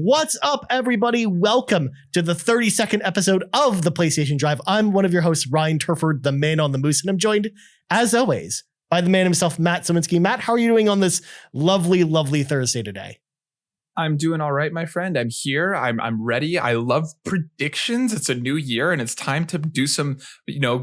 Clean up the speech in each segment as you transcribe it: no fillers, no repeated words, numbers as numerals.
What's up, everybody? Welcome to the 32nd episode of the PlayStation Drive. I'm one of your hosts, Ryan Turford, the man on the moose, and I'm joined, as always, by the man himself, Matt Szymanski. Matt, how are you doing on this lovely, lovely Thursday today? I'm doing all right, my friend. I'm here. I'm ready. I love predictions. It's a new year, and it's time to do some,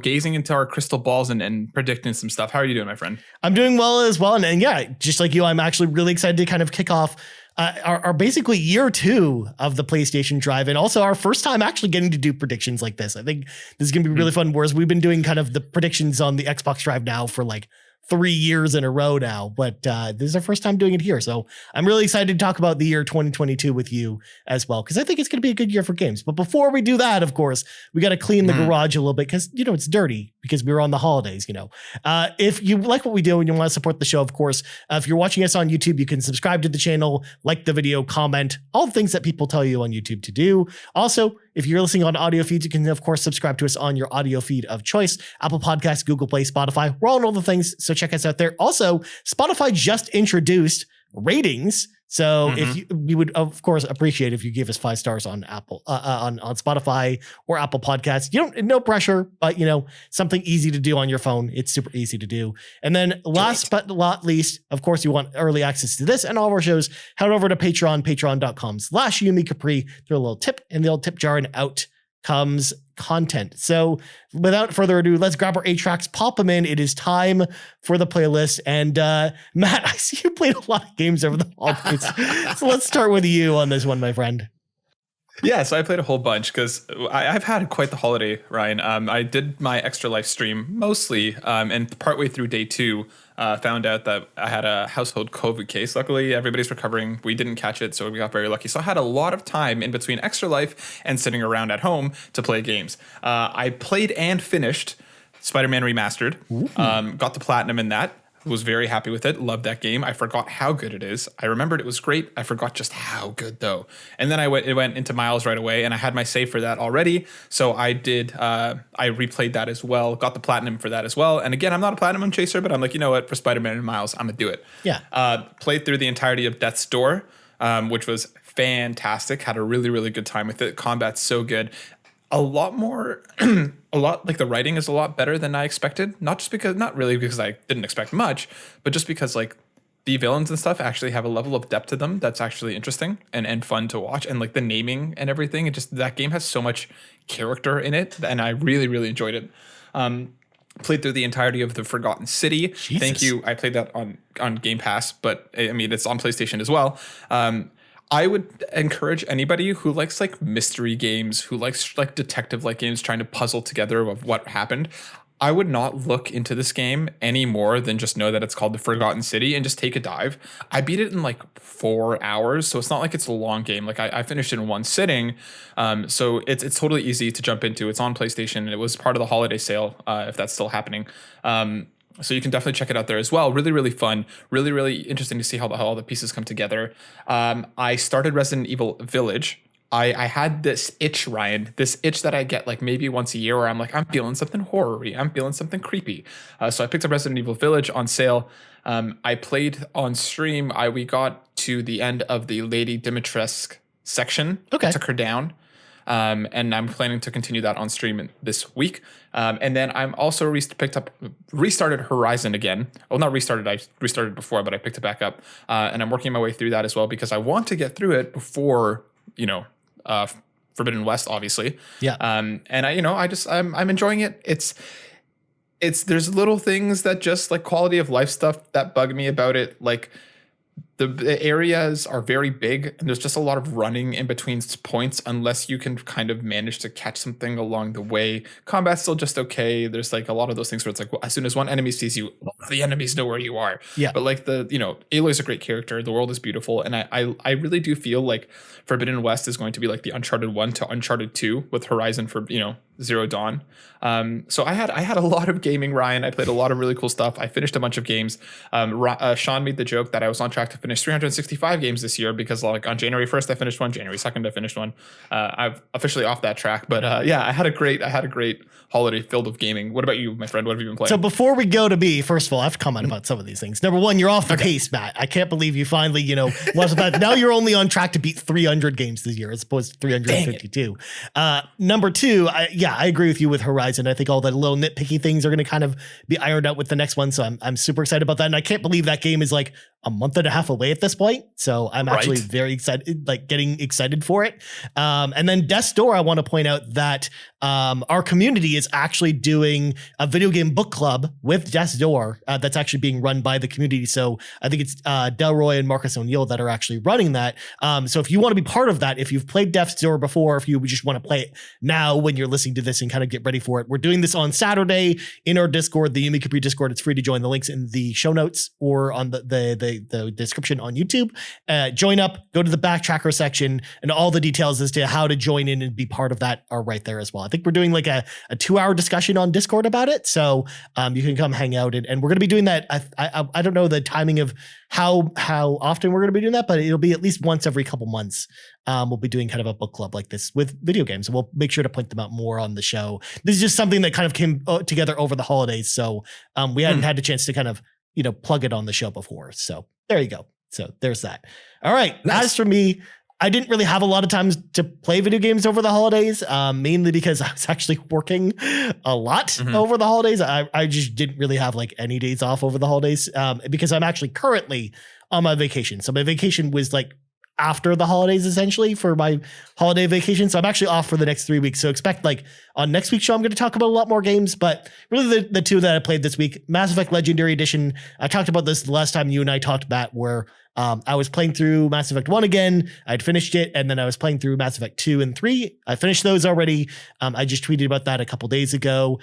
gazing into our crystal balls and predicting some stuff. How are you doing, my friend? I'm doing well as well. And yeah, just like you, I'm actually really excited to kind of kick off our basically year two of the PlayStation Drive, and also our first time actually getting to do predictions like this. I think this is going to be really fun, whereas we've been doing kind of the predictions on the Xbox Drive now for like 3 years in a row now, but this is our first time doing it here. So I'm really excited to talk about the year 2022 with you as well, because I think it's going to be a good year for games. But before we do that, of course, we got to clean the garage a little bit because, it's dirty because we were on the holidays, If you like what we do and you want to support the show, of course, if you're watching us on YouTube, you can subscribe to the channel, like the video, comment, all the things that people tell you on YouTube to do. Also, if you're listening on audio feeds, you can, of course, subscribe to us on your audio feed of choice, Apple Podcasts, Google Play, Spotify. We're on all the things, so check us out there. Also, Spotify just introduced ratings. So we would, of course, appreciate if you give us 5 stars on Apple, on Spotify or Apple Podcasts. No pressure, but, something easy to do on your phone. It's super easy to do. And then last but not least, of course, you want early access to this and all of our shows. Head over to Patreon, patreon.com/Yumi Capri. Throw a little tip in the old tip jar and out comes content. So without further ado, let's grab our 8 tracks, pop them in. It is time for the playlist. And Matt, I see you played a lot of games over the holidays. So let's start with you on this one, my friend. Yeah, so I played a whole bunch because I've had quite the holiday, Ryan. I did my Extra Life stream mostly, and partway through day 2, found out that I had a household COVID case. Luckily, everybody's recovering. We didn't catch it, so we got very lucky. So I had a lot of time in between Extra Life and sitting around at home to play games. I played and finished Spiderman Remastered. Got the platinum in that. Was very happy with it. Loved that game. I forgot how good it is. I remembered it was great. I forgot just how good though. And then it went into Miles right away, and I had my save for that already. So I did. I replayed that as well. Got the platinum for that as well. And again, I'm not a platinum chaser, but I'm like, you know what? For Spider-Man and Miles, I'm gonna do it. Yeah. Played through the entirety of Death's Door, which was fantastic. Had a really, really good time with it. Combat's so good. A lot like the writing is a lot better than I expected. Not really because I didn't expect much, but just because like the villains and stuff actually have a level of depth to them that's actually interesting and fun to watch. And like the naming and everything, that game has so much character in it, and I really, really enjoyed it. Played through the entirety of the Forgotten City. Jesus. Thank you. I played that on Game Pass, but I mean it's on PlayStation as well. I would encourage anybody who likes like mystery games, who likes like detective like games, trying to puzzle together of what happened. I would not look into this game any more than just know that it's called The Forgotten City and just take a dive. I beat it in like 4 hours, so it's not like it's a long game. Like I finished it in one sitting, so it's totally easy to jump into. It's on PlayStation, and it was part of the holiday sale, if that's still happening. So you can definitely check it out there as well. Really, really fun. Really, really interesting to see how all the pieces come together. I started Resident Evil Village. I had this itch, Ryan, this itch that I get like maybe once a year where I'm like, I'm feeling something horror-y. I'm feeling something creepy. So I picked up Resident Evil Village on sale. I played on stream. We got to the end of the Lady Dimitrescu section. Okay. Took her down. And I'm planning to continue that on stream this week. And then I'm also restarted Horizon again. Well, not restarted. I restarted before, but I picked it back up. And I'm working my way through that as well because I want to get through it before, Forbidden West, obviously. Yeah. And I'm enjoying it. There's little things that just like quality of life stuff that bug me about it. Like the areas are very big, and there's just a lot of running in between points unless you can kind of manage to catch something along the way. Combat's still just okay. There's like a lot of those things where it's like, well, as soon as one enemy sees you, the enemies know where you are. Yeah. But like Aloy's a great character. The world is beautiful. And I really do feel like Forbidden West is going to be like the Uncharted 1 to Uncharted 2 with Horizon for, Zero Dawn. So I had a lot of gaming, Ryan. I played a lot of really cool stuff. I finished a bunch of games. Sean made the joke that I was on track to finished 365 games this year because like on January 1st I finished one, January 2nd I finished one. I've officially off that track, but yeah, I had a great holiday filled with gaming. What about you, my friend? What have you been playing? So before we go to B, first of all, I have to comment about some of these things. Number one, you're off the pace, Matt. I can't believe you finally, was about now you're only on track to beat 300 games this year as opposed to 352. Number two, I agree with you with Horizon. I think all the little nitpicky things are going to kind of be ironed out with the next one. So I'm super excited about that. And I can't believe that game is like a month and a half away at this point. So I'm actually very excited, like getting excited for it. And then Death's Door, I want to point out that our community is actually doing a video game book club with Death's Door that's actually being run by the community. So I think it's Delroy and Marcus O'Neill that are actually running that. So if you want to be part of that, if you've played Death's Door before, if you just want to play it now when you're listening to this and kind of get ready for it, we're doing this on Saturday in our Discord, the Yumi Capri Discord. It's free to join. The links in the show notes or on the description on YouTube. Join up, go to the backtracker section, and all the details as to how to join in and be part of that are right there as well. I think we're doing like a 2-hour discussion on Discord about it. So you can come hang out and we're going to be doing that. I don't know the timing of how often we're going to be doing that, but it'll be at least once every couple months. We'll be doing kind of a book club like this with video games. And we'll make sure to point them out more on the show. This is just something that kind of came together over the holidays. So we hadn't had a chance to kind of, plug it on the show before. So there you go. So there's that. All right. Nice. As for me, I didn't really have a lot of times to play video games over the holidays, mainly because I was actually working a lot over the holidays. I just didn't really have like any days off over the holidays because I'm actually currently on my vacation. So my vacation was like after the holidays essentially for my holiday vacation. So I'm actually off for the next 3 weeks. So expect like on next week's show, I'm going to talk about a lot more games, but really the two that I played this week, Mass Effect Legendary Edition. I talked about this the last time you and I talked, Matt, where I was playing through Mass Effect 1 again. I'd finished it. And then I was playing through Mass Effect 2 and 3. I finished those already. I just tweeted about that a couple days ago.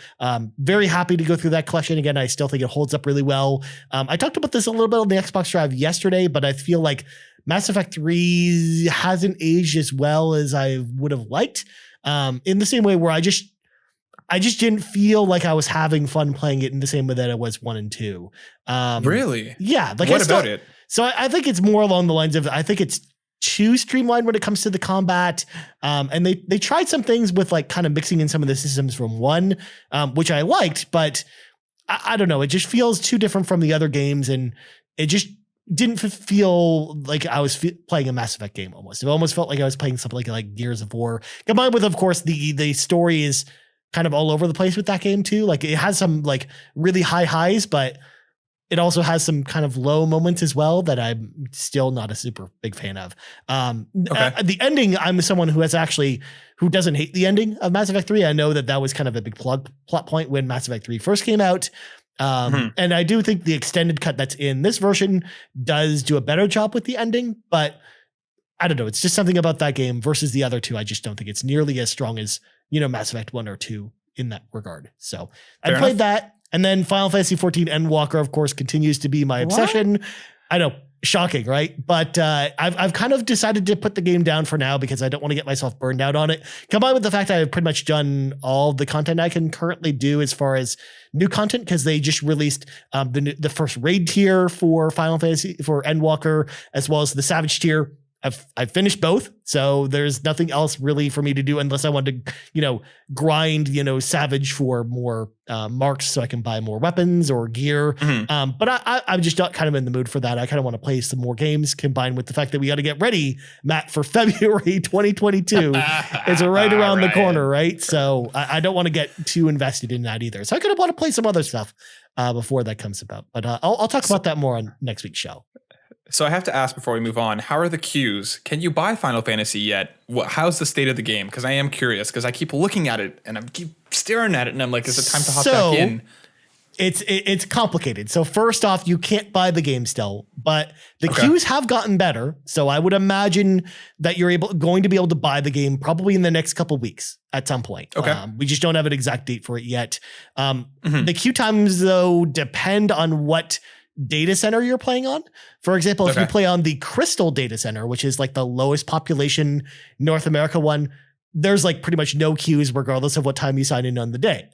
Very happy to go through that collection again. I still think it holds up really well. I talked about this a little bit on the Xbox Drive yesterday, but I feel like Mass Effect 3 hasn't aged as well as I would have liked. In the same way where I just didn't feel like I was having fun playing it in the same way that it was 1 and 2. Really? Yeah. Like what about it? So I think it's more along the lines of, I think it's too streamlined when it comes to the combat. And they tried some things with like kind of mixing in some of the systems from 1, which I liked, but I don't know. It just feels too different from the other games. And it just didn't feel like I was playing a Mass Effect game almost. It almost felt like I was playing something like Gears of War. Combined with, of course, the story is kind of all over the place with that game too. Like it has some like really high highs, but it also has some kind of low moments as well that I'm still not a super big fan of. The ending, I'm someone who doesn't hate the ending of Mass Effect 3. I know that was kind of a big plot point when Mass Effect 3 first came out. And I do think the extended cut that's in this version does do a better job with the ending, but I don't know. It's just something about that game versus the other two. I just don't think it's nearly as strong as, Mass Effect 1 or 2 in that regard. So I played that. And then Final Fantasy 14 Endwalker, of course, continues to be my obsession. I know, shocking, right? But I've kind of decided to put the game down for now because I don't want to get myself burned out on it. Combined with the fact that I've pretty much done all the content I can currently do as far as new content, because they just released the first raid tier for Final Fantasy for Endwalker, as well as the Savage tier. I've finished both, so there's nothing else really for me to do unless I want to, grind, Savage for more marks so I can buy more weapons or gear. But I'm just not kind of in the mood for that. I kind of want to play some more games, combined with the fact that we got to get ready, Matt, for February 2022. It's right around the corner, right? So I don't want to get too invested in that either. So I kind of want to play some other stuff before that comes about. But I'll talk about that more on next week's show. So I have to ask before we move on, how are the queues? Can you buy Final Fantasy yet? How's the state of the game? Because I am curious, because I keep looking at it and I keep staring at it and I'm like, is it time to hop back in? It's complicated. So first off, you can't buy the game still, but the queues have gotten better. So I would imagine that you're going to be able to buy the game probably in the next couple of weeks at some point. We just don't have an exact date for it yet. The queue times though depend on what data center you're playing on. For example, if you play on the Crystal data center, which is like the lowest population North America one, there's like pretty much no queues regardless of what time you sign in on the day.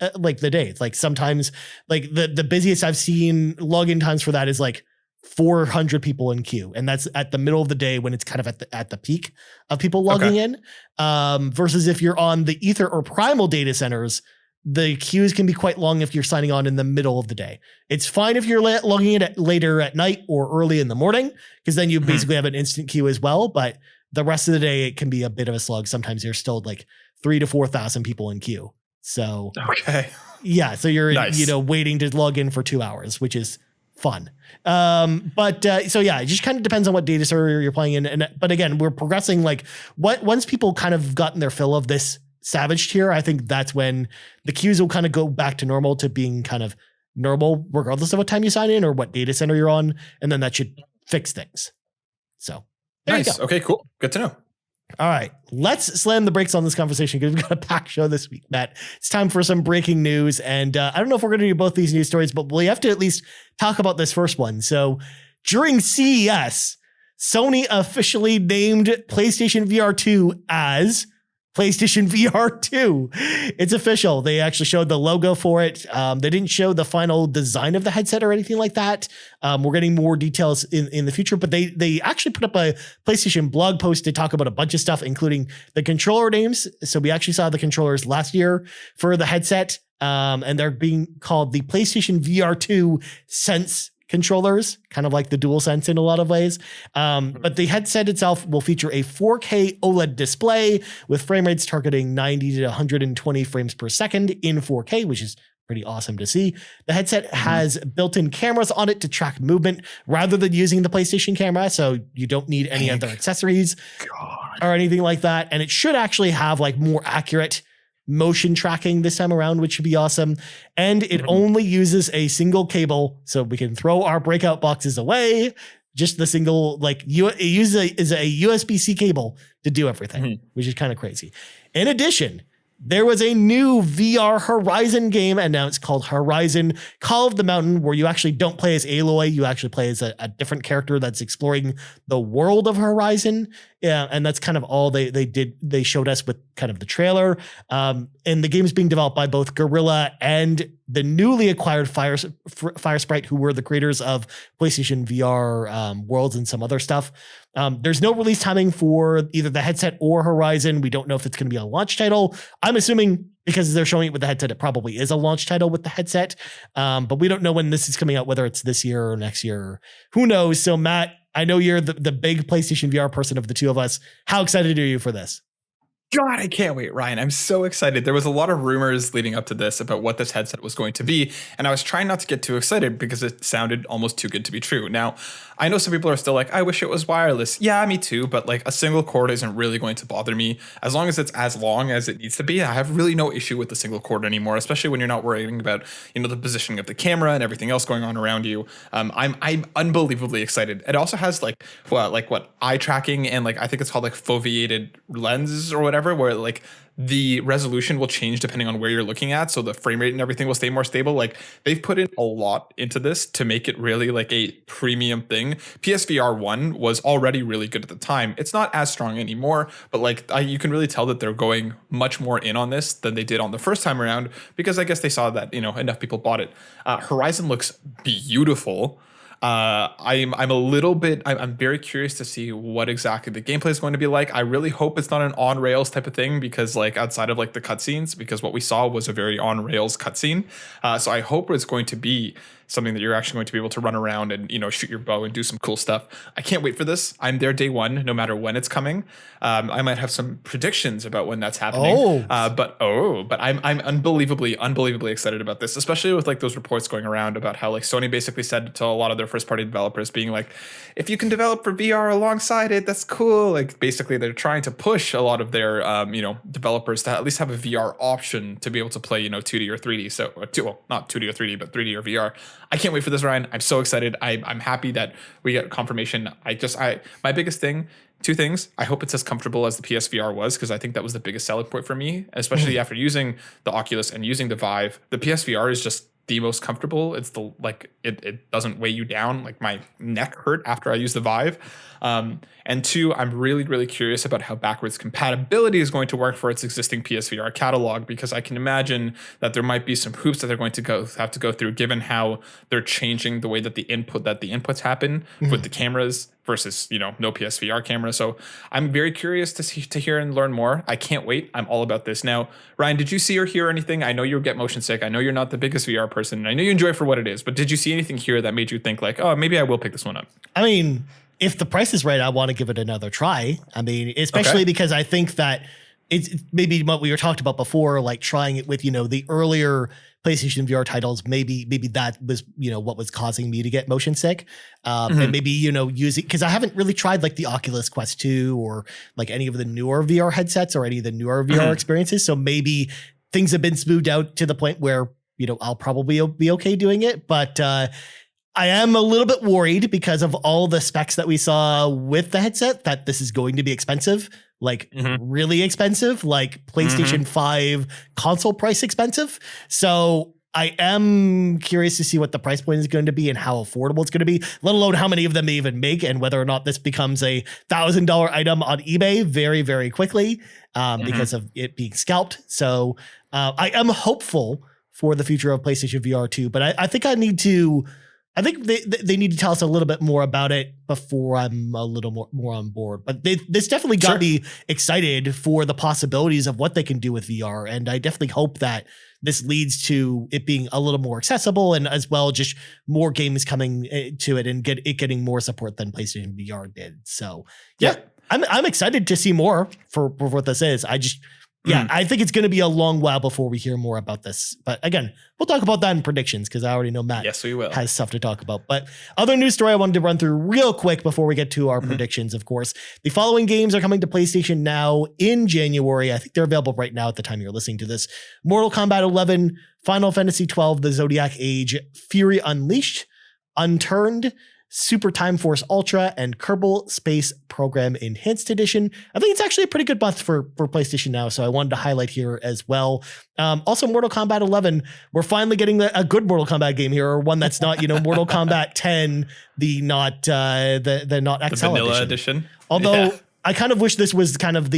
Like sometimes like the busiest I've seen login times for that is like 400 people in queue. And that's at the middle of the day when it's kind of at the peak of people logging in. Versus if you're on the Ether or Primal data centers, the queues can be quite long if you're signing on in the middle of the day. It's fine if you're logging in later at night or early in the morning, because then you basically have an instant queue as well. But the rest of the day, it can be a bit of a slug. Sometimes there's still like 3,000 to 4,000 people in queue. So, yeah. So you're, waiting to log in for 2 hours, which is fun. So yeah, it just kind of depends on what data center you're playing in. But again, we're progressing once people kind of gotten their fill of this Savage tier, I think that's when the queues will kind of go back to normal, to being kind of normal, regardless of what time you sign in or what data center you're on. And then that should fix things. So there you go. Okay, cool. Good to know. All right, let's slam the brakes on this conversation because we've got a packed show this week, Matt. It's time for some breaking news. And I don't know if we're going to do both these news stories, but we have to at least talk about this first one. So during CES, Sony officially named PlayStation VR2 as PlayStation VR2. It's official. They actually showed the logo for it. They didn't show the final design of the headset or anything like that. We're getting more details in the future, but they actually put up a PlayStation blog post to talk about a bunch of stuff, including the controller names. So we actually saw the controllers last year for the headset, and they're being called the PlayStation VR2 Sense controllers, kind of like the DualSense in a lot of ways. But the headset itself will feature a 4K OLED display with frame rates targeting 90 to 120 frames per second in 4K, which is pretty awesome to see. The headset has built-in cameras on it to track movement rather than using the PlayStation camera, so you don't need any other accessories or anything like that. And it should actually have like more accurate motion tracking this time around, which should be awesome. And it only uses a single cable, so we can throw our breakout boxes away. Just the single, it uses a USB-C cable to do everything, which is kind of crazy. In addition, there was a new VR Horizon game announced called Horizon Call of the Mountain, where you actually don't play as Aloy. You actually play as a different character that's exploring the world of Horizon. Yeah, and that's kind of all they did. They showed us with kind of the trailer. And the game is being developed by both Guerrilla and the newly acquired Firesprite, who were the creators of PlayStation VR Worlds and some other stuff. There's no release timing for either the headset or Horizon. We don't know if it's going to be a launch title. I'm assuming because they're showing it with the headset, it probably is a launch title with the headset. But we don't know when this is coming out, whether it's this year or next year. Or who knows? So Matt, I know you're the big PlayStation VR person of the two of us. How excited are you for this? God, I can't wait, Ryan. I'm so excited. There was a lot of rumors leading up to this about what this headset was going to be, and I was trying not to get too excited because it sounded almost too good to be true. Now, I know some people are still like, I wish it was wireless. Yeah, me too, but like a single cord isn't really going to bother me. As long as it's as long as it needs to be, I have really no issue with the single cord anymore, especially when you're not worrying about, the positioning of the camera and everything else going on around you. I'm unbelievably excited. It also has what eye tracking and I think it's called foveated lenses or whatever, where the resolution will change depending on where you're looking at, so the frame rate and everything will stay more stable. They've put in a lot into this to make it really a premium thing. PSVR 1 was already really good at the time. It's not as strong anymore, but you can really tell that they're going much more in on this than they did on the first time around, because I guess they saw that enough people bought it. Horizon looks beautiful. I'm very curious to see what exactly the gameplay is going to be like. I really hope it's not an on rails type of thing, because outside of the cutscenes, because what we saw was a very on rails cutscene. So I hope it's going to be something that you're actually going to be able to run around and shoot your bow and do some cool stuff. I can't wait for this. I'm there day one, no matter when it's coming. I might have some predictions about when that's happening. But I'm unbelievably excited about this, especially with those reports going around about how Sony basically said to a lot of their first party developers being if you can develop for VR alongside it, that's cool. Basically they're trying to push a lot of their developers to at least have a VR option to be able to play 2D or 3D. So not 2D or 3D, but 3D or VR. I can't wait for this, Ryan. I'm so excited. I'm happy that we get confirmation. My biggest thing, two things. I hope it's as comfortable as the PSVR was, because I think that was the biggest selling point for me, especially after using the Oculus and using the Vive. The PSVR is just the most comfortable. It's the like it doesn't weigh you down. Like my neck hurt after I use the Vive. And two, I'm really, really curious about how backwards compatibility is going to work for its existing PSVR catalog, because I can imagine that there might be some hoops that they're going to have to go through, given how they're changing the way that the inputs happen with the cameras versus, no PSVR camera. So I'm very curious to hear and learn more. I can't wait. I'm all about this. Now, Ryan, did you see or hear anything? I know you get motion sick. I know you're not the biggest VR person. I know you enjoy it for what it is, but did you see anything here that made you think like, oh, maybe I will pick this one up? I mean, if the price is right, I want to give it another try. I mean, especially because I think that it's maybe what we were talked about before, like trying it with, the earlier PlayStation VR titles. Maybe that was, what was causing me to get motion sick. And maybe, using, because I haven't really tried like the Oculus Quest 2 or like any of the newer VR headsets or any of the newer VR experiences. So maybe things have been smoothed out to the point where, I'll probably be okay doing it. But I am a little bit worried because of all the specs that we saw with the headset that this is going to be expensive, like really expensive, like PlayStation 5 console price expensive. So I am curious to see what the price point is going to be and how affordable it's going to be, let alone how many of them they even make and whether or not this becomes a $1,000 item on eBay very, very quickly because of it being scalped. So I am hopeful for the future of PlayStation VR2, but I think I think they need to tell us a little bit more about it before I'm a little more on board. But this definitely got me excited for the possibilities of what they can do with VR. And I definitely hope that this leads to it being a little more accessible and as well just more games coming to it and getting more support than PlayStation VR did. So yeah. I'm excited to see more for what this is. I think it's going to be a long while before we hear more about this. But again, we'll talk about that in predictions because I already know Matt has stuff to talk about. But other news story I wanted to run through real quick before we get to our predictions, of course. The following games are coming to PlayStation Now in January. I think they're available right now at the time you're listening to this. Mortal Kombat 11, Final Fantasy 12, The Zodiac Age, Fury Unleashed, Unturned, Super Time Force Ultra, and Kerbal Space Program Enhanced Edition. I think it's actually a pretty good month for PlayStation Now, so I wanted to highlight here as well. Also, Mortal Kombat 11, we're finally getting a good Mortal Kombat game here, or one that's not, Mortal Kombat 10, the not XL vanilla edition. Although I kind of wish this was kind of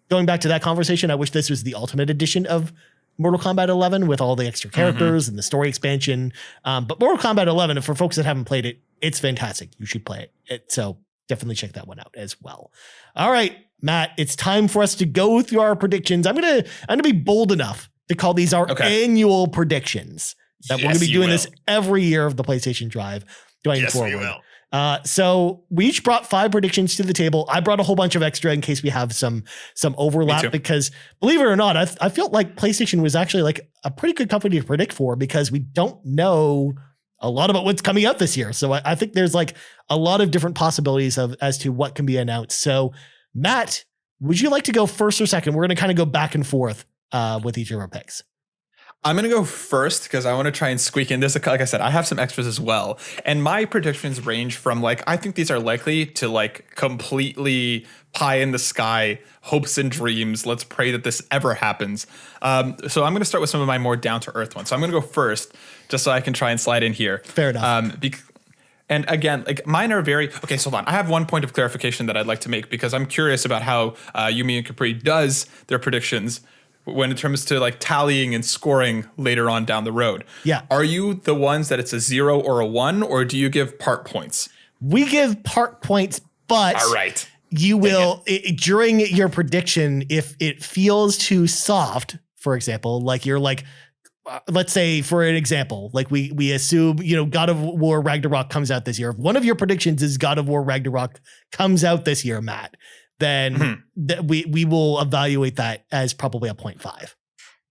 going back to that conversation, I wish this was the ultimate edition of Mortal Kombat 11 with all the extra characters and the story expansion. But Mortal Kombat 11, for folks that haven't played it, it's fantastic. You should play it. So definitely check that one out as well. All right, Matt, it's time for us to go through our predictions. I'm gonna be bold enough to call these our annual predictions. That we're gonna be doing this every year of the PlayStation Drive going forward. We will. So we each brought 5 predictions to the table. I brought a whole bunch of extra in case we have some overlap because believe it or not, I felt like PlayStation was actually like a pretty good company to predict for because we don't know a lot about what's coming out this year. So I think there's like a lot of different possibilities as to what can be announced. So Matt, would you like to go first or second? We're going to kind of go back and forth with each of our picks. I'm going to go first because I want to try and squeak in this. Like I said, I have some extras as well. And my predictions range from I think these are likely to completely pie in the sky, hopes and dreams. Let's pray that this ever happens. So I'm going to start with some of my more down to earth ones. So I'm going to go first just so I can try and slide in here. Fair enough. And again, mine are okay, so hold on. I have one point of clarification that I'd like to make because I'm curious about how Yumi and Capri does their predictions when it comes to tallying and scoring later on down the road. Yeah. Are you the ones that it's a 0 or a 1, or do you give part points? We give part points, but all right. You will, during your prediction, if it feels too soft, for example, let's say for an example, we assume, God of War Ragnarok comes out this year. If one of your predictions is God of War Ragnarok comes out this year, Matt, then we will evaluate that as probably a 0.5.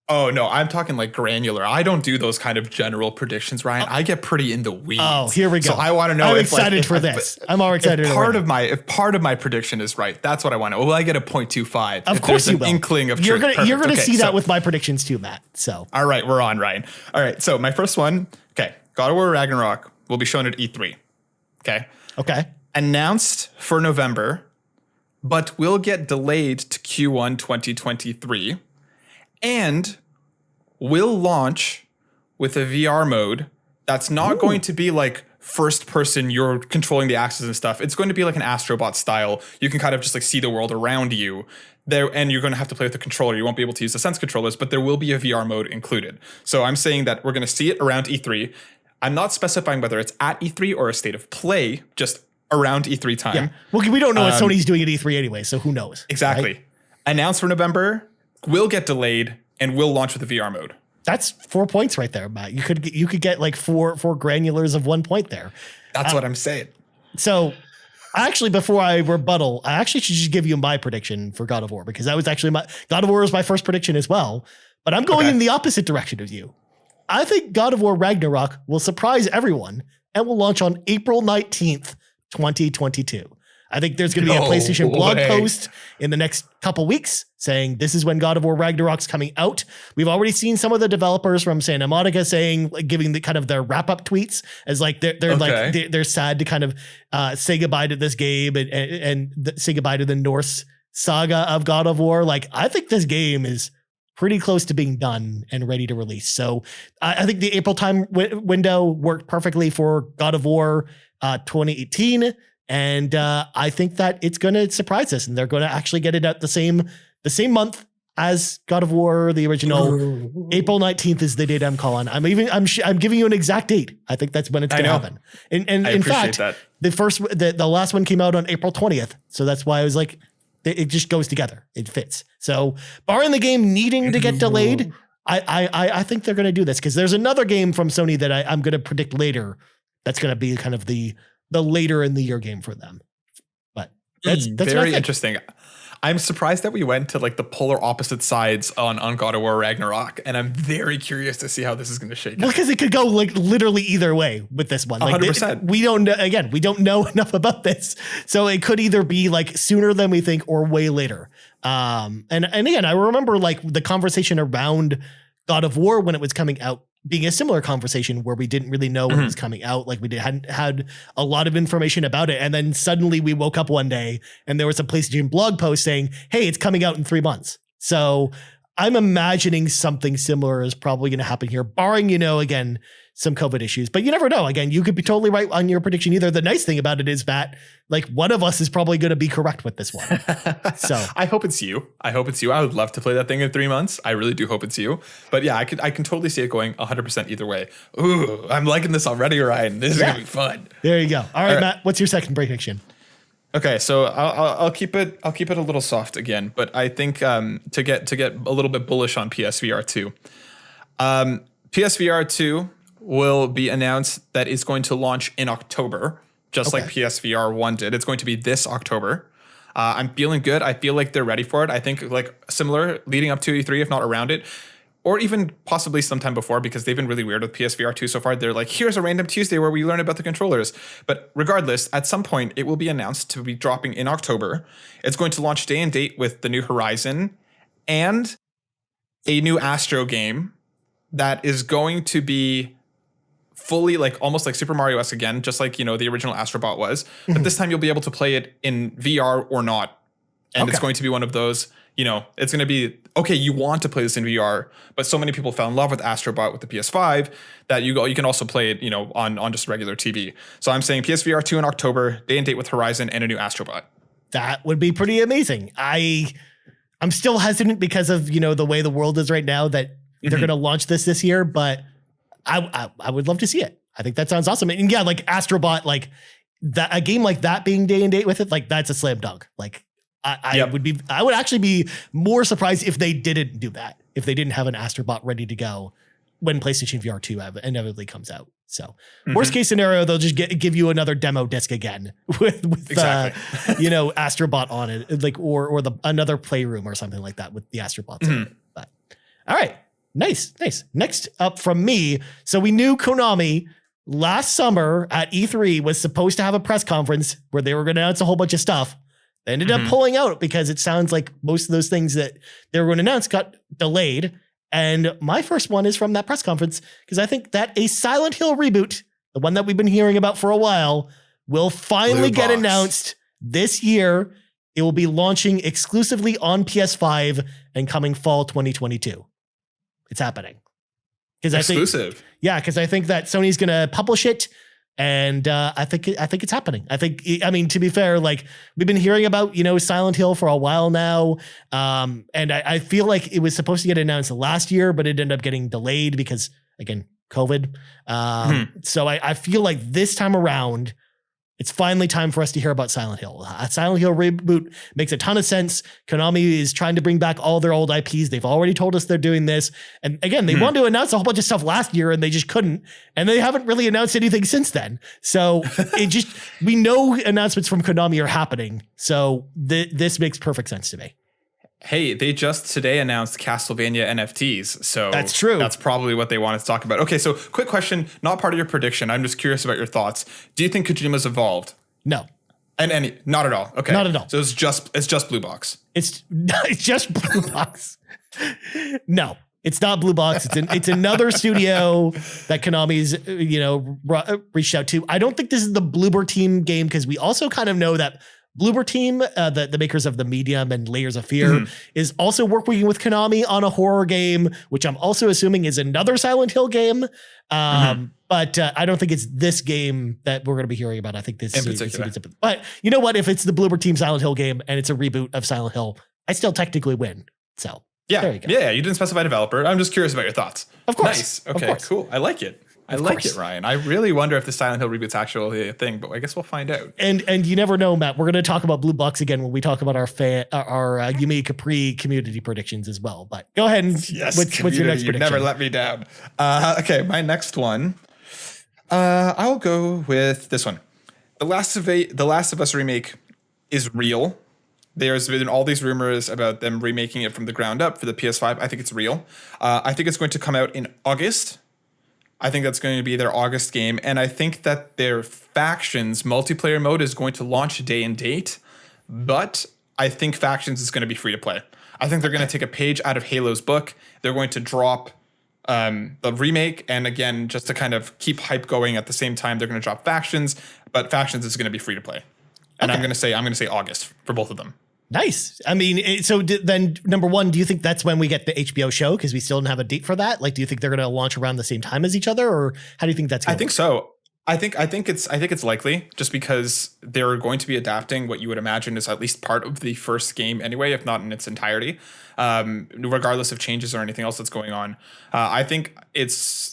Oh, no, I'm talking granular. I don't do those kind of general predictions, Ryan. I get pretty in the weeds. Oh, here we go. So I want to know I'm excited for this. I'm all excited. If part of my prediction is right, that's what I want to know. Will I get a 0.25? Of course you will. Inkling of you're truth. You're going to see that with my predictions too, Matt. So. All right, we're on, Ryan. All right, so my first one, God of War Ragnarok will be shown at E3. Okay. Announced for November, but will get delayed to Q1 2023 and will launch with a VR mode that's not going to be like first person, you're controlling the axes and stuff. It's going to be like an Astrobot style. You can kind of just like see the world around you there, and you're going to have to play with the controller. You won't be able to use the Sense controllers, but there will be a VR mode included. So I'm saying that we're going to see it around E3. I'm not specifying whether it's at E3 or a state of play, just around E3 time. Yeah. Well, we don't know what Sony's doing at E3 anyway, so who knows? Exactly. Right? Announced for November, will get delayed, and will launch with the VR mode. That's 4 points right there, Matt. You could get like four granulars of 1 point there. That's what I'm saying. So actually, before I rebuttal, I actually should just give you my prediction for God of War, because that was actually God of War was my first prediction as well. But I'm going in the opposite direction of you. I think God of War Ragnarok will surprise everyone and will launch on April 19th, 2022. I think there's going to be a PlayStation blog post in the next couple weeks saying this is when God of War Ragnarok's coming out. We've already seen some of the developers from Santa Monica saying, like, giving the kind of their wrap up tweets as like they're sad to kind of say goodbye to this game and say goodbye to the Norse saga of God of War. Like, I think this game is pretty close to being done and ready to release. So I think the April time window worked perfectly for God of War 2018. And I think that it's going to surprise us, and they're going to actually get it out the same month as God of War, the original. April 19th is the date I'm calling. I'm giving you an exact date. I think that's when it's going to happen. And in fact, that. the last one came out on April 20th. So that's why I was like, it just goes together. It fits. So barring the game needing to get delayed, I think they're going to do this, because there's another game from Sony that I'm going to predict later. That's going to be kind of the later in the year game for them. But that's very interesting. I'm surprised that we went to like the polar opposite sides on God of War Ragnarok, and I'm very curious to see how this is going to shake out. Because it could go like literally either way with this one. Like 100%. We don't know enough about this, so it could either be like sooner than we think or way later. And again, I remember like the conversation around God of War when it was coming out being a similar conversation where we didn't really know when it was coming out. Like hadn't had a lot of information about it. And then suddenly we woke up one day and there was a PlayStation blog post saying, hey, it's coming out in 3 months. So I'm imagining something similar is probably going to happen here, barring, again, some COVID issues. But you never know. Again, you could be totally right on your prediction either. The nice thing about it is that like one of us is probably going to be correct with this one. So I hope it's you. I would love to play that thing in 3 months. I really do hope it's you. But yeah, I can totally see it going 100% either way. Ooh, I'm liking this already, Ryan. This is going to be fun. There you go. All right, Matt, what's your second prediction? Okay, so I'll keep it a little soft again, but I think to get a little bit bullish on PSVR 2. PSVR 2 will be announced that it's going to launch in October, just like PSVR 1 did. It's going to be this October. I'm feeling good. I feel like they're ready for it. I think like similar leading up to E3, if not around it, or even possibly sometime before, because they've been really weird with PSVR 2 so far. They're like, here's a random Tuesday where we learn about the controllers. But regardless, at some point, it will be announced to be dropping in October. It's going to launch day and date with the new Horizon and a new Astro game that is going to be fully like almost like Super Mario-esque again, just like, the original Astrobot was. But this time you'll be able to play it in VR or not. And it's going to be one of those, it's going to be, okay, you want to play this in VR, but so many people fell in love with Astrobot with the PS5 that you can also play it, on just regular TV. So I'm saying PSVR 2 in October, day and date with Horizon and a new Astrobot. That would be pretty amazing. I'm still hesitant because of, the way the world is right now that they're going to launch this year, but I would love to see it. I think that sounds awesome. And yeah, like Astrobot, like that, a game like that being day and date with it, like that's a slam dunk. Like I would actually be more surprised if they didn't do that, if they didn't have an Astrobot ready to go when PlayStation VR 2 inevitably comes out. So worst case scenario, they'll just give you another demo disc again with Astrobot on it, like or another playroom or something like that with the Astrobots in it. But all right. Nice. Next up from me. So we knew Konami last summer at E3 was supposed to have a press conference where they were going to announce a whole bunch of stuff. They ended up pulling out because it sounds like most of those things that they were going to announce got delayed. And my first one is from that press conference, because I think that a Silent Hill reboot, the one that we've been hearing about for a while, will finally get announced this year. It will be launching exclusively on PS5 and coming fall 2022. It's happening. Because Exclusive. Because I think that Sony's going to publish it. And I think it's happening. I mean, to be fair, like we've been hearing about, Silent Hill for a while now. And I feel like it was supposed to get announced last year, but it ended up getting delayed because, again, COVID. So I feel like this time around, it's finally time for us to hear about Silent Hill. Silent Hill Reboot makes a ton of sense. Konami is trying to bring back all their old IPs. They've already told us they're doing this. And again, they wanted to announce a whole bunch of stuff last year and they just couldn't. And they haven't really announced anything since then. So we know announcements from Konami are happening. So this makes perfect sense to me. Hey, they just today announced Castlevania NFTs. So that's true. That's probably what they wanted to talk about. Okay, so quick question, not part of your prediction. I'm just curious about your thoughts. Do you think Kojima's evolved? No. And not at all. Okay. Not at all. So it's just Blue Box. It's just Blue Box. No, it's not Blue Box. It's another studio that Konami's, reached out to. I don't think this is the Bloober Team game because we also kind of know that Bloober Team, the makers of The Medium and Layers of Fear, is also working with Konami on a horror game, which I'm also assuming is another Silent Hill game. But I don't think it's this game that we're going to be hearing about. I think this is. But you know what? If it's the Bloober Team Silent Hill game and it's a reboot of Silent Hill, I still technically win. So there you go. Yeah, you didn't specify developer. I'm just curious about your thoughts. Of course. Nice. Okay, cool. I like it. I like it, Ryan. I really wonder if the Silent Hill reboot's actually a thing, but I guess we'll find out. And you never know, Matt. We're going to talk about Blue Box again when we talk about our Yumi Capri community predictions as well. But go ahead and what's your next prediction? You never let me down. Okay, my next one. I'll go with this one. The Last of Us remake is real. There's been all these rumors about them remaking it from the ground up for the PS5. I think it's real. I think it's going to come out in August. I think that's going to be their August game. And I think that their Factions multiplayer mode is going to launch day and date. But I think Factions is going to be free to play. I think they're going to take a page out of Halo's book. They're going to drop the remake. And again, just to kind of keep hype going at the same time, they're going to drop Factions. But Factions is going to be free to play. And I'm going to say August for both of them. Nice. I mean, so then number one, do you think that's when we get the HBO show? Because we still don't have a date for that. Like, do you think they're going to launch around the same time as each other, or how do you think that's going to work? I think so. I think it's likely, just because they're going to be adapting what you would imagine is at least part of the first game anyway, if not in its entirety, regardless of changes or anything else that's going on. I think it's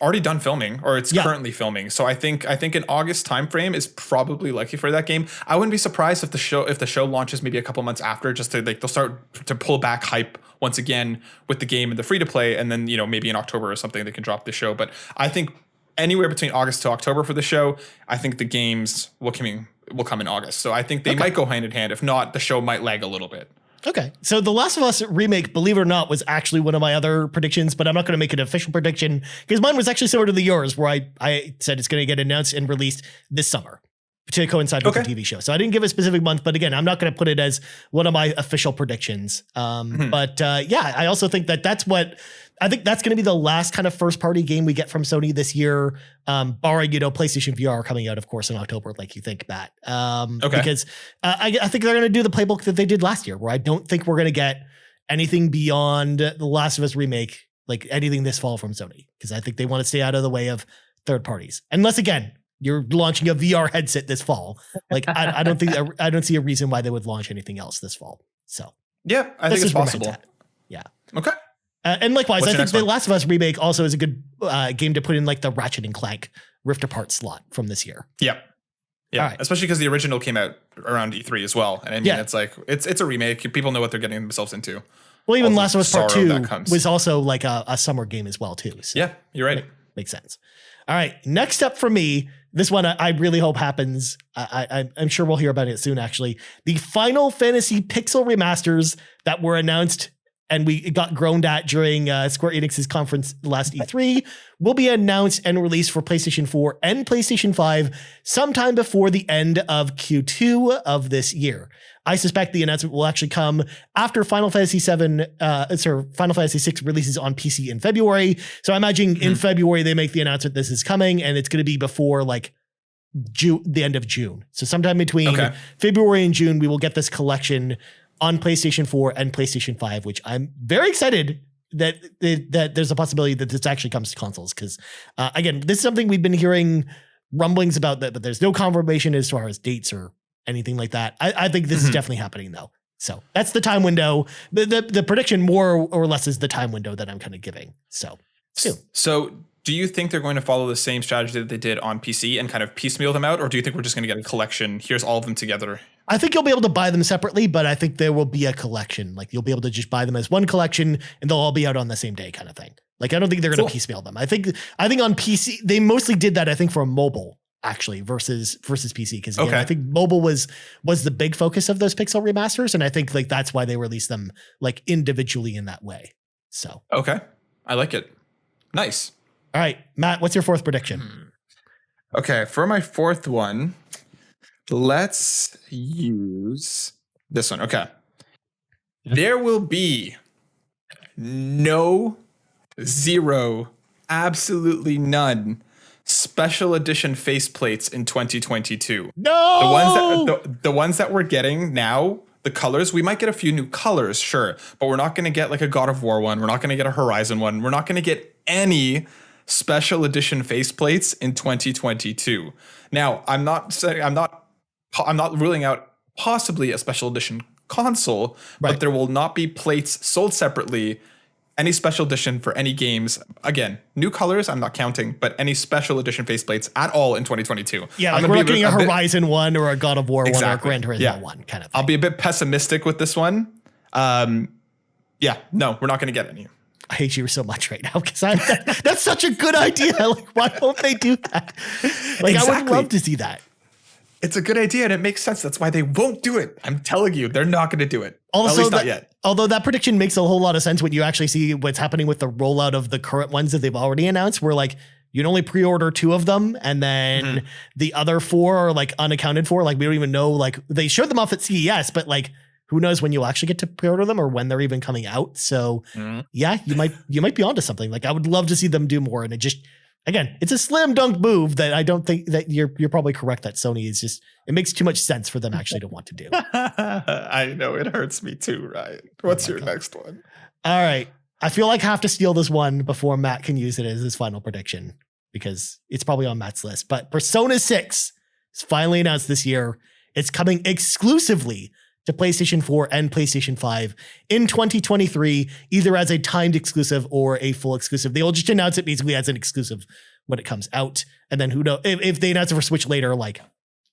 already done filming, or it's currently filming. So I think an August timeframe is probably likely for that game. I wouldn't be surprised if the show launches maybe a couple months after, just to they'll start to pull back hype once again with the game and the free to play, and then maybe in October or something they can drop the show. But I think anywhere between August to October for the show, I think the games will come in August. So I think they might go hand in hand. If not, the show might lag a little bit. Okay. So The Last of Us remake, believe it or not, was actually one of my other predictions, but I'm not going to make an official prediction because mine was actually similar to yours, where I said it's going to get announced and released this summer to coincide with the TV show. So I didn't give a specific month, but again, I'm not going to put it as one of my official predictions. But I also think that's going to be the last kind of first party game we get from Sony this year, barring, PlayStation VR coming out, of course, in October, like you think, Matt. Because I think they're going to do the playbook that they did last year, where I don't think we're going to get anything beyond The Last of Us remake, like anything this fall from Sony, because I think they want to stay out of the way of third parties. Unless, again, you're launching a VR headset this fall. Like, I don't see a reason why they would launch anything else this fall. So yeah, I think it's possible. Yeah. Okay. And likewise, I think The Last of Us remake also is a good game to put in like the Ratchet and Clank Rift Apart slot from this year. Yeah. Yeah. Right. Especially because the original came out around E3 as well. And I mean, it's like, it's a remake. People know what they're getting themselves into. Well, even Last of Us Part 2 was also like a summer game as well, too. So yeah, you're right. Makes sense. All right. Next up for me, this one I really hope happens. I'm sure we'll hear about it soon, actually. The Final Fantasy Pixel remasters that were announced and we got groaned at during Square Enix's conference last E3 will be announced and released for PlayStation 4 and PlayStation 5 sometime before the end of Q2 of this year. I suspect the announcement will actually come after Final Fantasy VII releases on PC in February. So I imagine in February they make the announcement this is coming, and it's going to be before like the end of June. So sometime between February and June, we will get this collection on PlayStation 4 and PlayStation 5, which I'm very excited that there's a possibility that this actually comes to consoles. Because again, this is something we've been hearing rumblings about, that, but there's no confirmation as far as dates or anything like that. I think this is definitely happening though. So that's the time window. The prediction more or less is the time window that I'm kind of giving. So soon. So do you think they're going to follow the same strategy that they did on PC and kind of piecemeal them out? Or do you think we're just going to get a collection? Here's all of them together. I think you'll be able to buy them separately, but I think there will be a collection. Like you'll be able to just buy them as one collection and they'll all be out on the same day kind of thing. Like, I don't think they're going to piecemeal them. I think on PC, they mostly did that, I think, for mobile actually versus PC. Because I think mobile was the big focus of those pixel remasters. And I think like that's why they released them like individually in that way. So. Okay. I like it. Nice. All right, Matt, what's your fourth prediction? Okay. For my fourth one, let's use this one. Okay. There will be zero, absolutely none special edition faceplates in 2022. No! The ones that we're getting now, the colors, we might get a few new colors, sure, but we're not going to get like a God of War one. We're not going to get a Horizon one. We're not going to get any special edition faceplates in 2022. Now, I'm not ruling out possibly a special edition console, but there will not be plates sold separately. Any special edition for any games, again, new colors, I'm not counting, but any special edition faceplates at all in 2022. Yeah, like we're not getting a Horizon one or a God of War one or a Gran Turismo one kind of thing. I'll be a bit pessimistic with this one. No, we're not going to get any. I hate you so much right now because that's such a good idea. Like, why won't they do that? Like, I would love to see that. It's a good idea and it makes sense. That's why they won't do it. I'm telling you, they're not going to do it. Also, at least not yet. Although that prediction makes a whole lot of sense when you actually see what's happening with the rollout of the current ones that they've already announced, where like you can only pre-order 2 of them and then the other 4 are like unaccounted for. Like we don't even know, like they showed them off at CES, but like who knows when you'll actually get to pre-order them or when they're even coming out. So yeah, you might be onto something. Like I would love to see them do more. And it just, again, it's a slam dunk move that I don't think that you're probably correct that Sony is just, it makes too much sense for them actually to want to do. I know it hurts me too, Ryan. What's your next one? All right. I feel like I have to steal this one before Matt can use it as his final prediction because it's probably on Matt's list. But Persona 6 is finally announced this year. It's coming exclusively to PlayStation 4 and PlayStation 5 in 2023, either as a timed exclusive or a full exclusive. They'll just announce it basically as an exclusive when it comes out. And then who knows, if they announce it for Switch later, like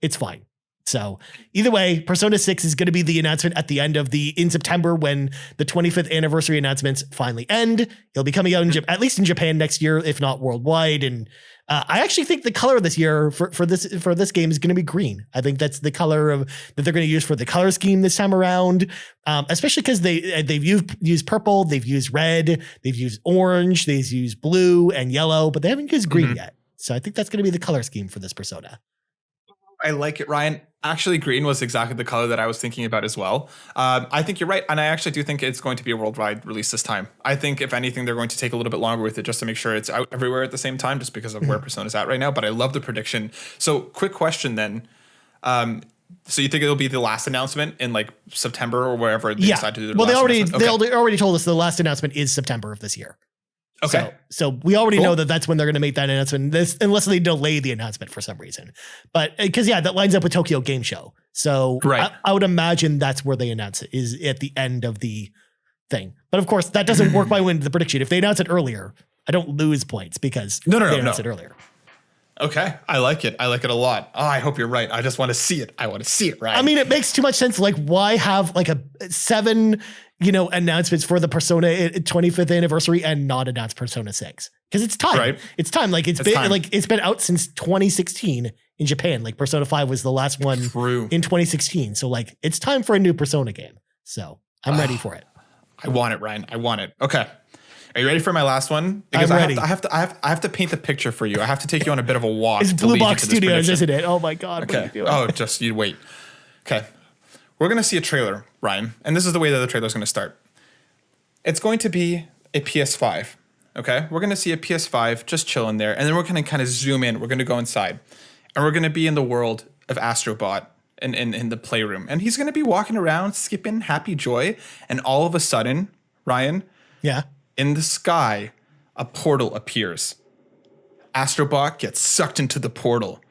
it's fine. So either way, Persona 6 is going to be the announcement at the end of in September when the 25th anniversary announcements finally end. It'll be coming out at least in Japan next year, if not worldwide. And I actually think the color this year for this game is going to be green. I think that's the color that they're going to use for the color scheme this time around, especially because they've used purple, they've used red, they've used orange, they've used blue and yellow, but they haven't used green yet. So I think that's going to be the color scheme for this Persona. I like it, Ryan. Actually, green was exactly the color that I was thinking about as well. I think you're right. And I actually do think it's going to be a worldwide release this time. I think, if anything, they're going to take a little bit longer with it just to make sure it's out everywhere at the same time, just because of where Persona's at right now. But I love the prediction. So quick question then. So you think it'll be the last announcement in like September or wherever they decide to do the last announcement? They already told us the last announcement is September of this year. Okay. So we already know that that's when they're going to make that announcement, unless they delay the announcement for some reason. But because, that lines up with Tokyo Game Show. So I would imagine that's where they announce it, is at the end of the thing. But of course, that doesn't work by when the prediction. If they announce it earlier, I don't lose points because they announced it earlier. Okay. I like it. I like it a lot. Oh, I hope you're right. I just want to see it. I want to see it, right? I mean, it makes too much sense. Like, why have like a 7 announcements for the Persona 25th anniversary and not announce Persona 6? Because it's time. Right. It's time. Like it's been out since 2016 in Japan. Like Persona 5 was the last one in 2016. So like it's time for a new Persona game. So I'm ready for it. I want it, Ryan. I want it. Okay. Are you ready for my last one? Because I'm ready. I have to paint the picture for you. I have to take you on a bit of a walk. It's Blue Box Studios, isn't it? Oh my God. Okay. What are you doing? Oh, just you wait. Okay. We're going to see a trailer, Ryan, and this is the way that the trailer is going to start. It's going to be a PS5, okay? We're going to see a PS5 just chilling there, and then we're going to kind of zoom in. We're going to go inside, and we're going to be in the world of Astrobot in the playroom, and he's going to be walking around, skipping happy joy, and all of a sudden, Ryan, in the sky, a portal appears. Astrobot gets sucked into the portal.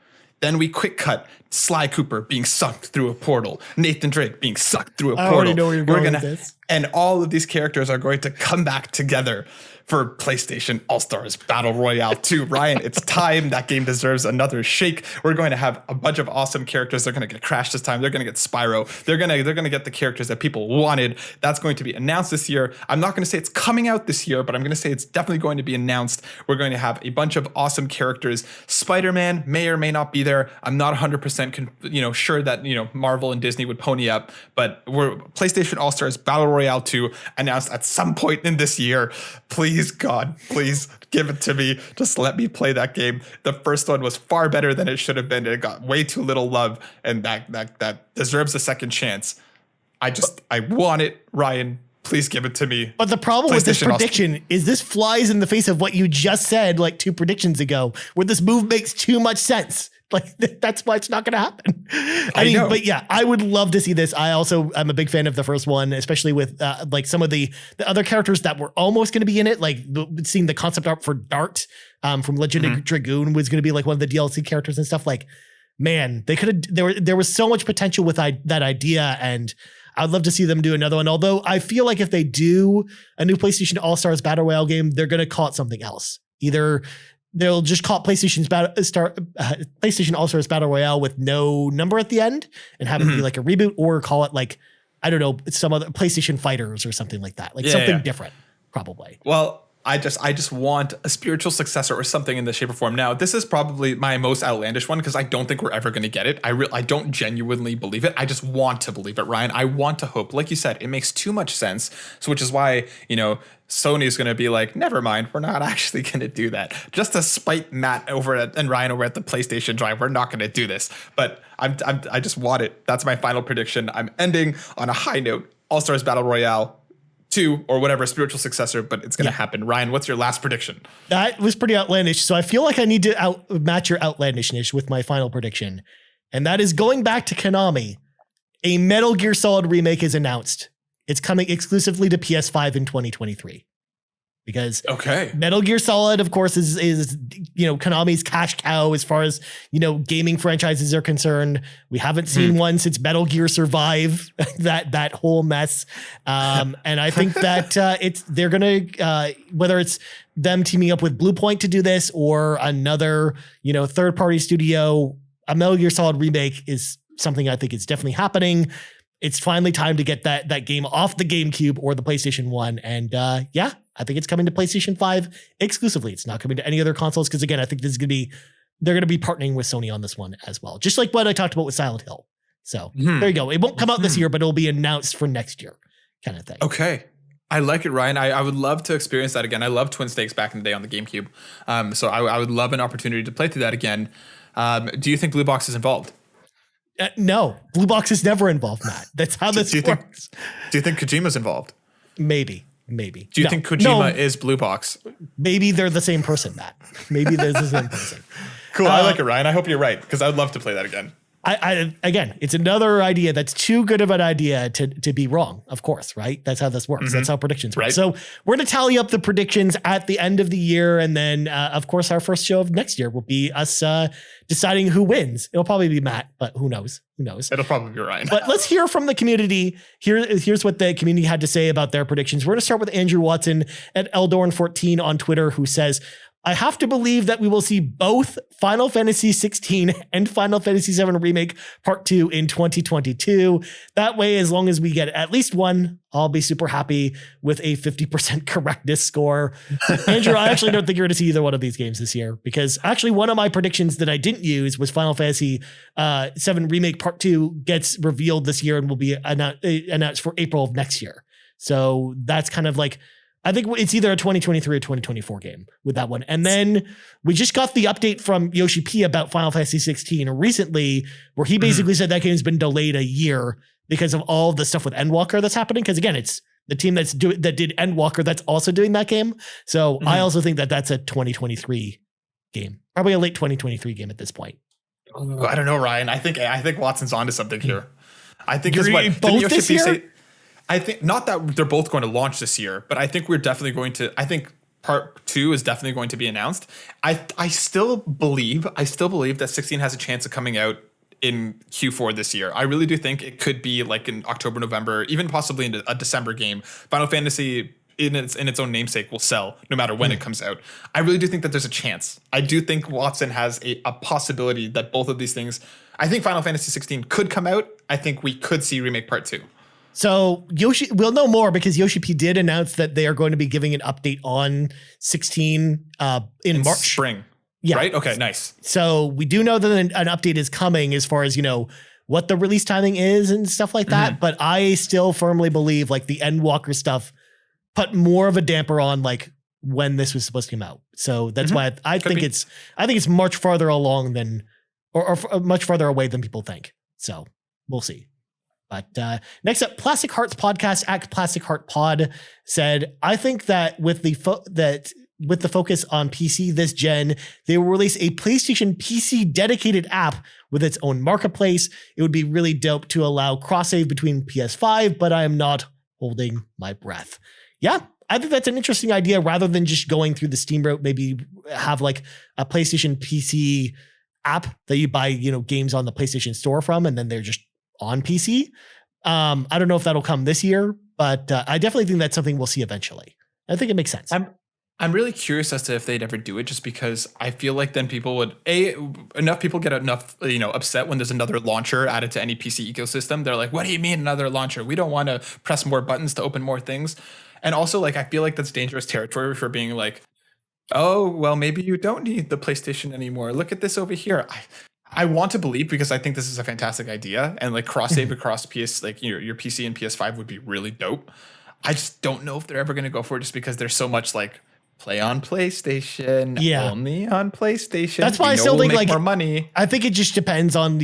Then we quick cut Sly Cooper being sucked through a portal. Nathan Drake being sucked through a portal. I already know where you're going with this. And all of these characters are going to come back together for PlayStation All-Stars Battle Royale 2. Ryan, it's time. That game deserves another shake. We're going to have a bunch of awesome characters. They're going to get Crash this time. They're going to get Spyro. They're going to get the characters that people wanted. That's going to be announced this year. I'm not going to say it's coming out this year, but I'm going to say it's definitely going to be announced. We're going to have a bunch of awesome characters. Spider-Man may or may not be there. I'm not 100% sure that Marvel and Disney would pony up, but we're PlayStation All-Stars Battle Royale 2 announced at some point in this year. Please, God, please give it to me. Just let me play that game. The first one was far better than it should have been. It got way too little love, and that deserves a second chance. I want it, Ryan. Please give it to me. But the problem with this prediction is this flies in the face of what you just said like 2 predictions ago, where this move makes too much sense. Like that's why it's not going to happen. I mean, but yeah, I would love to see this. I'm a big fan of the first one, especially with like some of the other characters that were almost going to be in it. Like seeing the concept art for Dart from Legend of Dragoon was going to be like one of the DLC characters and stuff. Like, man, they could have. There was so much potential with that idea, and I'd love to see them do another one. Although I feel like if they do a new PlayStation All-Stars Battle Royale game, they're going to call it something else. Either they'll just call it PlayStation All-Stars Battle Royale with no number at the end and have it be like a reboot, or call it like, I don't know, some other PlayStation Fighters or something like that. Like something different, probably. Well, I just want a spiritual successor or something in the shape or form. Now, this is probably my most outlandish one because I don't think we're ever going to get it. I don't genuinely believe it. I just want to believe it, Ryan. I want to hope. Like you said, it makes too much sense. So which is why, Sony is going to be like, never mind, we're not actually going to do that. Just to spite Matt and Ryan over at the PlayStation Drive, we're not going to do this. But I just want it. That's my final prediction. I'm ending on a high note. All-Stars Battle Royale 2 or whatever spiritual successor, but it's going to happen. Ryan, what's your last prediction? That was pretty outlandish. So I feel like I need to match your outlandishness with my final prediction. And that is going back to Konami. A Metal Gear Solid remake is announced. It's coming exclusively to PS5 in 2023. Because Metal Gear Solid, of course, is Konami's cash cow as far as gaming franchises are concerned. We haven't seen one since Metal Gear Survive, that whole mess. And I think that they're gonna whether it's them teaming up with Bluepoint to do this or another third party studio, a Metal Gear Solid remake is something I think is definitely happening. It's finally time to get that game off the GameCube or the PlayStation 1. And I think it's coming to PlayStation 5 exclusively. It's not coming to any other consoles because, again, I think they're going to be partnering with Sony on this one as well. Just like what I talked about with Silent Hill. So there you go. It won't come out this year, but it'll be announced for next year kind of thing. Okay. I like it, Ryan. I would love to experience that again. I loved Twin Snakes back in the day on the GameCube. So I would love an opportunity to play through that again. Do you think Blue Box is involved? No, Blue Box is never involved, Matt. That's how this works. Do you think Kojima's involved? Maybe. Do you think Kojima is Blue Box? Maybe they're the same person, Matt. Maybe they're the same person. Cool. I like it, Ryan. I hope you're right because I'd love to play that again. Again, it's another idea that's too good of an idea to be wrong, of course, right? That's how this works. That's how predictions work. Right. So we're going to tally up the predictions at the end of the year. And then, of course, our first show of next year will be us deciding who wins. It'll probably be Matt, but who knows? It'll probably be Ryan. But let's hear from the community. Here's what the community had to say about their predictions. We're going to start with Andrew Watson at Eldorn14 on Twitter, who says, I have to believe that we will see both Final Fantasy 16 and Final Fantasy 7 Remake Part 2 in 2022. That way, as long as we get at least one, I'll be super happy with a 50% correctness score. Andrew, I actually don't think you're going to see either one of these games this year because actually one of my predictions that I didn't use was Final Fantasy 7 Remake Part 2 gets revealed this year and will be announced for April of next year. So that's kind of like, I think it's either a 2023 or 2024 game with that one. And then we just got the update from Yoshi P about Final Fantasy 16 recently, where he basically said that game's been delayed a year because of all the stuff with Endwalker that's happening. Because again, it's the team that did Endwalker that's also doing that game. So I also think that that's a 2023 game, probably a late 2023 game at this point. I don't know, Ryan. I think Watson's onto something here. I think you're both this year. I think not that they're both going to launch this year, but I think we're definitely going to. I think part 2 is definitely going to be announced. I still believe that 16 has a chance of coming out in Q4 this year. I really do think it could be like in October, November, even possibly in a December game. Final Fantasy in its own namesake will sell no matter when it comes out. I really do think that there's a chance. I do think Watson has a possibility that both of these things. I think Final Fantasy 16 could come out. I think we could see Remake Part 2. So we'll know more because Yoshi P did announce that they are going to be giving an update on 16 in March. Spring. Yeah. Right? Okay, nice. So we do know that an update is coming as far as, what the release timing is and stuff like that. But I still firmly believe like the Endwalker stuff put more of a damper on like when this was supposed to come out. So that's why I think it's much farther along than or much farther away than people think. So we'll see. But next up, Plastic Hearts Podcast at Plastic Heart Pod said, I think that with the focus on PC this gen, they will release a PlayStation PC dedicated app with its own marketplace. It would be really dope to allow cross-save between PS5, but I am not holding my breath. Yeah, I think that's an interesting idea rather than just going through the Steam route, maybe have like a PlayStation PC app that you buy, games on the PlayStation Store from, and then they're just on PC. I don't know if that'll come this year, but I definitely think that's something we'll see eventually. I think it makes sense. I'm really curious as to if they'd ever do it, just because I feel like then people would enough people get upset when there's another launcher added to any PC ecosystem. They're like, what do you mean another launcher? We don't want to press more buttons to open more things. And also like, I feel like that's dangerous territory for being like, oh, well, maybe you don't need the PlayStation anymore. Look at this over here. I want to believe, because I think this is a fantastic idea, and like cross save across PS, like your PC and PS5 would be really dope. I just don't know if they're ever going to go for it, just because there's so much like play on PlayStation, only on PlayStation. That's why I still think like more money. I think it just depends on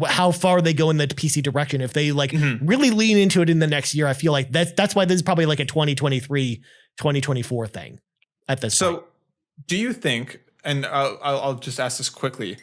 how far they go in the PC direction. If they like really lean into it in the next year, I feel like that's why this is probably like a 2023, 2024 thing at this point. So, do you think? And I'll just ask this quickly.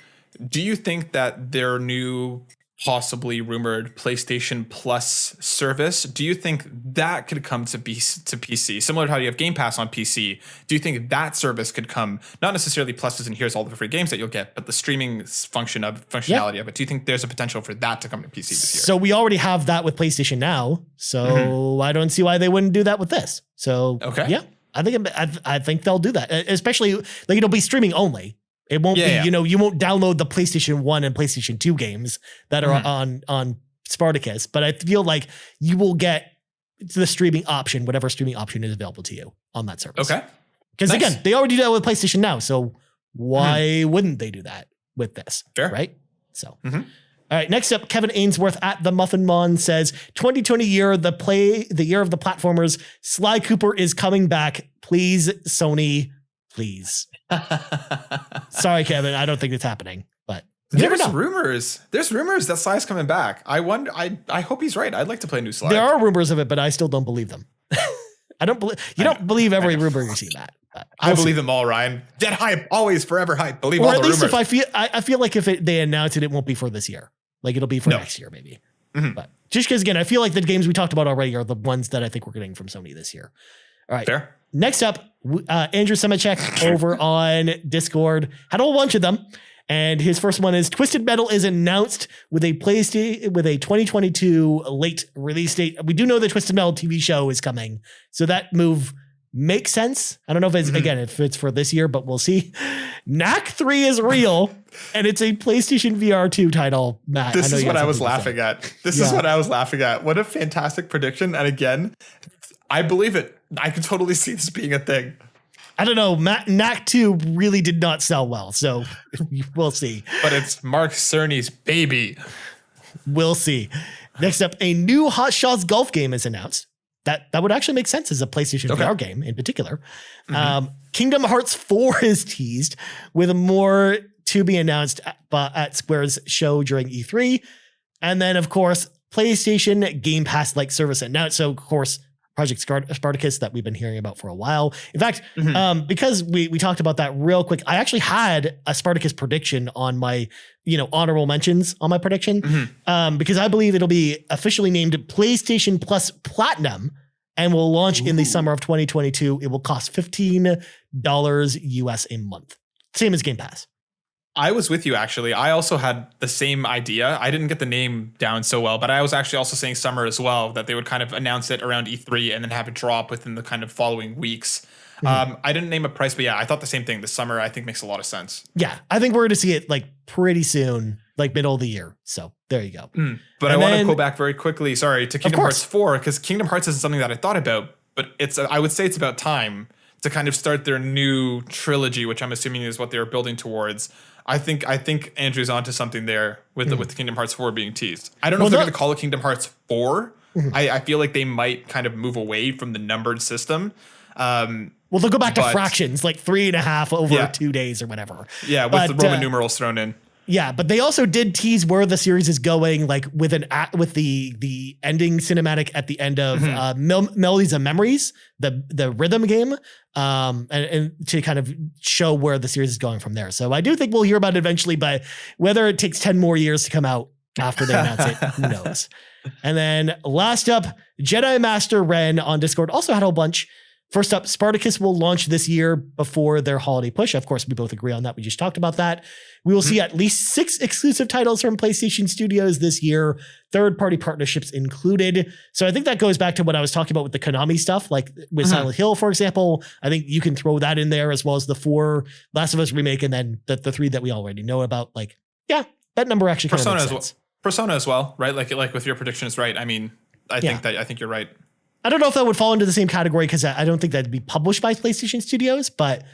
Do you think that their new, possibly rumored PlayStation Plus service, do you think that could come to PC? Similar to how you have Game Pass on PC, do you think that service could come, not necessarily pluses and here's all the free games that you'll get, but the streaming functionality of it? Do you think there's a potential for that to come to PC this year? So we already have that with PlayStation Now, so I don't see why they wouldn't do that with this. So yeah, I think they'll do that, especially like it'll be streaming only. It won't be, you won't download the PlayStation 1 and PlayStation 2 games that are on Spartacus, but I feel like you will get the streaming option, whatever streaming option is available to you on that service. Okay. Because again, they already do that with PlayStation Now, so why wouldn't they do that with this? Fair. Right? So, all right, next up, Kevin Ainsworth at the Muffin Mon says, 2020 year, the year of the platformers, Sly Cooper is coming back. Please, Sony, please. Sorry, Kevin. I don't think it's happening, but there's rumors. There's rumors that Sly's coming back. I wonder. I hope he's right. I'd like to play a new Sly. There are rumors of it, but I still don't believe them. I don't believe you. Don't believe every rumor you see, Matt. I believe them all, Ryan. Dead hype, always, forever hype. Believe all the rumors. Or at least if I feel like if they announce it, it won't be for this year. Like it'll be for next year, maybe. But just because again, I feel like the games we talked about already are the ones that I think we're getting from Sony this year. All right. Fair. Next up, Andrew Semachek over on Discord had a whole bunch of them. And his first one is Twisted Metal is announced with a PlayStation with a 2022 late release date. We do know the Twisted Metal TV show is coming, so that move makes sense. I don't know if it's if it's for this year, but we'll see. Knack 3 is real, and it's a PlayStation VR2 title. Matt, this is what I was laughing at. This is what I was laughing at. What a fantastic prediction! And again, I believe it. I can totally see this being a thing. I don't know. Knack 2 really did not sell well, so we'll see. But it's Mark Cerny's baby. We'll see. Next up, a new Hot Shots golf game is announced. That would actually make sense as a PlayStation VR game in particular. Kingdom Hearts 4 is teased, with more to be announced at Square's show during E3. And then, of course, PlayStation Game Pass-like service announced. So, of course, Project Spartacus that we've been hearing about for a while. In fact, Mm-hmm. because we talked about that real quick, I actually had a Spartacus prediction on my, honorable mentions on my prediction, because I believe it'll be officially named PlayStation Plus Platinum and will launch in the summer of 2022. It will cost $15 US a month. Same as Game Pass. I was with you, actually. I also had the same idea. I didn't get the name down so well, but I was actually also saying summer as well, that they would kind of announce it around E3 and then have it drop within the kind of following weeks. I didn't name a price, but yeah, I thought the same thing. The summer, I think, makes a lot of sense. Yeah, I think we're going to see it like pretty soon, like middle of the year. So there you go. But I want to go back very quickly, to Kingdom course. Hearts 4, because Kingdom Hearts isn't something that I thought about, but I would say it's about time to kind of start their new trilogy, which I'm assuming is what they're building towards. I think Andrew's onto something there with Kingdom Hearts 4 being teased. I don't know if they're going to call it Kingdom Hearts 4. I feel like they might kind of move away from the numbered system. Well, they'll go back to fractions, like 3.5 over 2 days or whatever. Yeah, with the Roman numerals thrown in. Yeah, but they also did tease where the series is going, like with the ending cinematic at the end of Melodies of Memories, the rhythm game, and to kind of show where the series is going from there. So I do think we'll hear about it eventually, but whether it takes 10 more years to come out after they announce it, who knows? And then last up, Jedi Master Ren on Discord also had a whole bunch. First up, Spartacus will launch this year before their holiday push. Of course, we both agree on that. We just talked about that. We will see at least 6 exclusive titles from PlayStation Studios this year, third-party partnerships included. So I think that goes back to what I was talking about with the Konami stuff, like with Silent Hill, for example. I think you can throw that in there, as well as the 4 Last of Us remake, and then the 3 that we already know about. Like, yeah, that number actually kind of makes sense. Persona as well, right? Like with your predictions, right? I mean, I think you're right. I don't know if that would fall into the same category because I don't think that'd be published by PlayStation Studios, but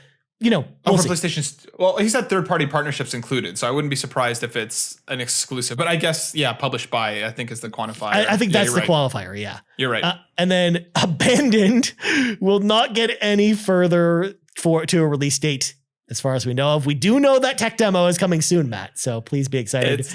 we'll for see. PlayStation, well, he said third-party partnerships included, so I wouldn't be surprised if it's an exclusive. But I guess, published by, I think, is the quantifier. I think that's the qualifier. Yeah, you're right. And then Abandoned will not get any further to a release date, as far as we know of. We do know that tech demo is coming soon, Matt. So please be excited.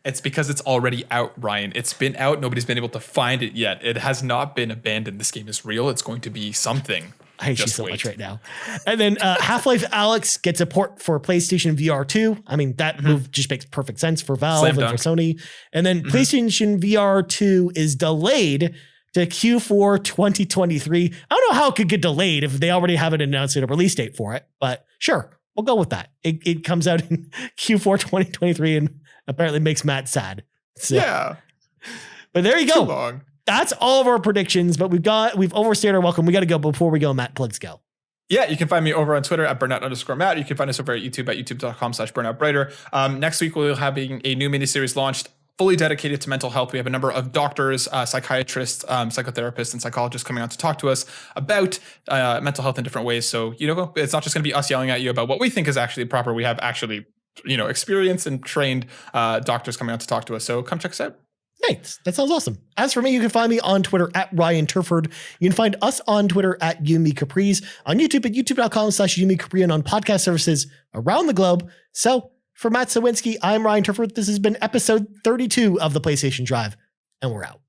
It's because it's already out, Ryan. It's been out. Nobody's been able to find it yet. It has not been abandoned. This game is real. It's going to be something. I hate you so much right now. And then Half-Life Alyx gets a port for PlayStation VR2. I mean, that move just makes perfect sense for Valve and for Sony. And then PlayStation VR2 is delayed to Q4 2023. I don't know how it could get delayed if they already haven't announced a release date for it, but sure, we'll go with that. It comes out in Q4 2023 and apparently makes Matt sad. So, yeah. But there you go. Too long. That's all of our predictions, but we've overstayed our welcome. We got to go before we go. Matt, plugs go. Yeah, you can find me over on Twitter at burnout_Matt. You can find us over at YouTube at youtube.com/burnoutbrighter. Next week, we'll be having a new miniseries launched fully dedicated to mental health. We have a number of doctors, psychiatrists, psychotherapists, and psychologists coming on to talk to us about mental health in different ways. So, it's not just going to be us yelling at you about what we think is actually proper. We have actually experienced and trained doctors coming out to talk to us. So come check us out. Thanks. That sounds awesome. As for me, you can find me on Twitter at Ryan Turford. You can find us on Twitter at Yumi Capriz, on YouTube at youtube.com/Yumi Capri, and on podcast services around the globe. So for Matt Sawinski, I'm Ryan Turford. This has been episode 32 of the PlayStation Drive, and we're out.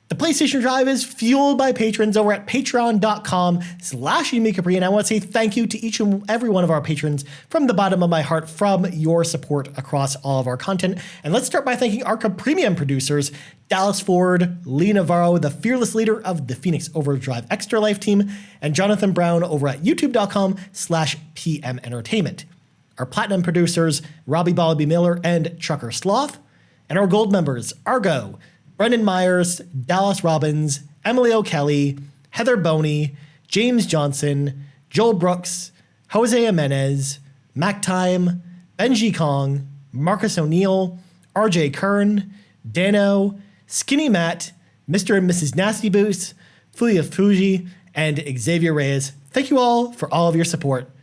The PlayStation Drive is fueled by patrons over at patreon.com/Yumi Capri, and I want to say thank you to each and every one of our patrons from the bottom of my heart from your support across all of our content. And let's start by thanking our Premium producers, Dallas Ford, Lee Navarro, the fearless leader of the Phoenix Overdrive Extra Life team, and Jonathan Brown over at youtube.com/PM Entertainment. Our Platinum producers, Robbie Ballaby Miller and Trucker Sloth, and our Gold members, Argo, Brendan Myers, Dallas Robbins, Emily O'Kelly, Heather Boney, James Johnson, Joel Brooks, Jose Jimenez, Mac Time, Benji Kong, Marcus O'Neill, RJ Kern, Dano, Skinny Matt, Mr. and Mrs. Nasty Boots, Fulia Fuji, and Xavier Reyes. Thank you all for all of your support.